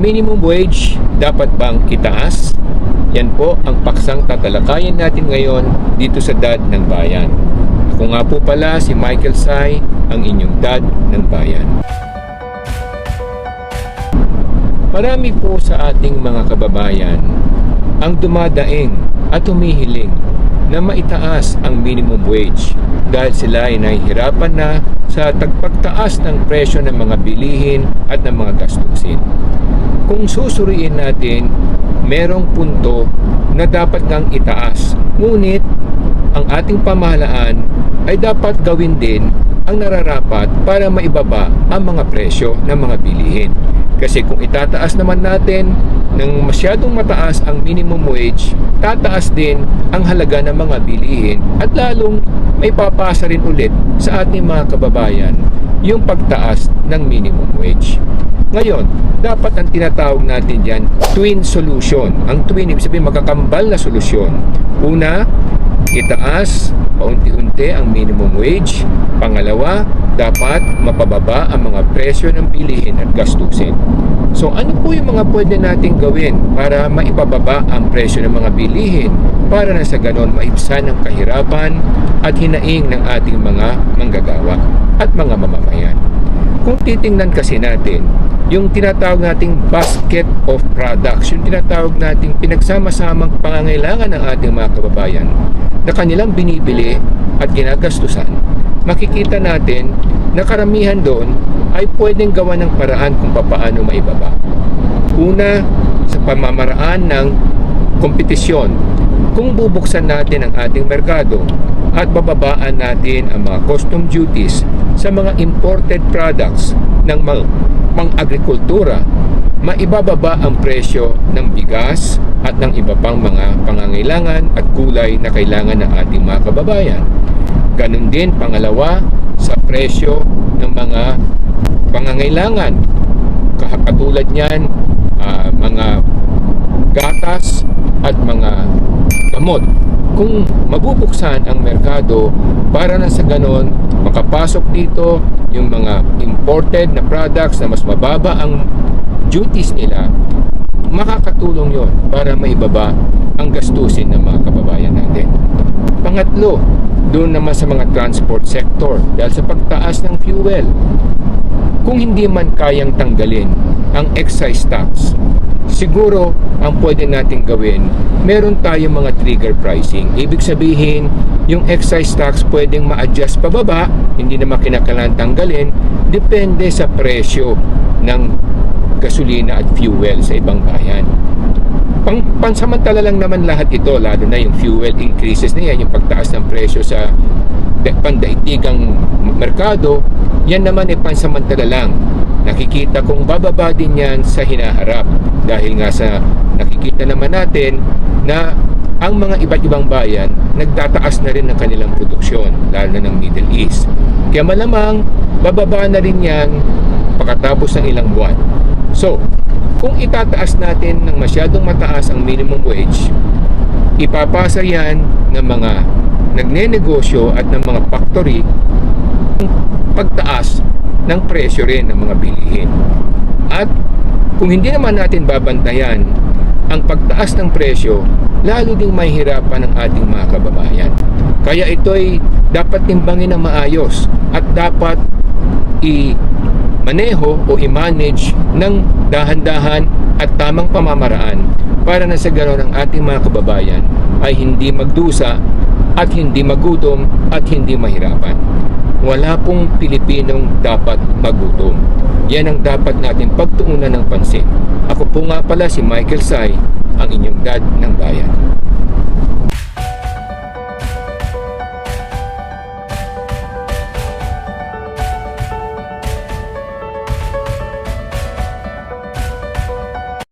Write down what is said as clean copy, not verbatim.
minimum wage dapat bang itaas? Yan po ang paksang tatalakayin natin ngayon dito sa Dad ng Bayan. Ako nga po pala si Michael Sai, ang inyong Dad ng Bayan. Marami po sa ating mga kababayan ang dumadaing at humihiling na maitaas ang minimum wage dahil sila ay nahihirapan na sa tagpagtaas ng presyo ng mga bilihin at ng mga gastusin. Kung susuriin natin, merong punto na dapat ngang itaas. Ngunit, ang ating pamahalaan ay dapat gawin din ang nararapat para maibaba ang mga presyo ng mga bilihin. Kasi kung itataas naman natin ng masyadong mataas ang minimum wage, tataas din ang halaga ng mga bilihin at lalong may papasa rin ulit sa ating mga kababayan yung pagtaas ng minimum wage. Ngayon, dapat ang tinatawag natin dyan, twin solution. Ang twin, ibig sabihin magkakambal na solusyon. Una, itaas paunti-unti ang minimum wage. Pangalawa, dapat mapababa ang mga presyo ng bilihin at gastusin. So ano po yung mga pwede nating gawin para maipababa ang presyo ng mga bilihin para na sa ganon maibsan ang kahirapan at hinaing ng ating mga manggagawa at mga mamamayan? Kung titingnan kasi natin yung tinatawag nating basket of products, yung tinatawag nating pinagsama-samang pangangailangan ng ating mga kababayan na kanilang binibili at ginagastusan, makikita natin na karamihan doon ay pwedeng gawa ng paraan kung paano maibaba. Una, sa pamamaraan ng kompetisyon. Kung bubuksan natin ang ating merkado at bababaan natin ang mga custom duties sa mga imported products ng pang-agrikultura, maibababa ang presyo ng bigas at ng iba pang mga pangangailangan at gulay na kailangan ng ating mga kababayan. Ganun din, pangalawa, sa presyo ng mga pangangailangan. Katulad niyan, mga gatas at mga gamot. Kung mabubuksan ang merkado para na sa ganon, makapasok dito yung mga imported na products na mas mababa ang duties nila, makakatulong yon para maibaba ang gastusin ng mga kababayan natin. Pangatlo, doon naman sa mga transport sector dahil sa pagtaas ng fuel. Kung hindi man kayang tanggalin ang excise tax, siguro ang pwede natin gawin, meron tayong mga trigger pricing. Ibig sabihin, yung excise tax pwedeng ma-adjust pababa, hindi naman kinakailangan tanggalin, depende sa presyo ng gasolina at fuel sa ibang bayan. Pansamantala lang naman lahat ito, lalo na yung fuel increases na yan, yung pagtaas ng presyo sa pandaigdigang merkado, yan naman ay pansamantala lang. Nakikita kong bababa din yan sa hinaharap dahil nga sa nakikita naman natin na ang mga iba't ibang bayan nagtataas na rin ng kanilang produksyon, lalo na ng Middle East. Kaya malamang bababa na rin yan pagkatapos ng ilang buwan. So, kung itataas natin ng masyadong mataas ang minimum wage, ipapasa yan ng mga nagnenegosyo at ng mga factory pagtaas ng presyo rin ng mga bilihin. At kung hindi naman natin babantayan ang pagtaas ng presyo, lalo ding mahihirapan ang ating mga kababayan. Kaya ito'y dapat timbangin na maayos at dapat i-maneho o i-manage ng dahan-dahan at tamang pamamaraan para na sa ganoon ang ating mga kababayan ay hindi magdusa at hindi magutom at hindi mahirapan. Wala pong Pilipinong dapat magutom. Yan ang dapat natin pagtuunan ng pansin. Ako po nga pala si Michael Sai, ang inyong Dad ng Bayan.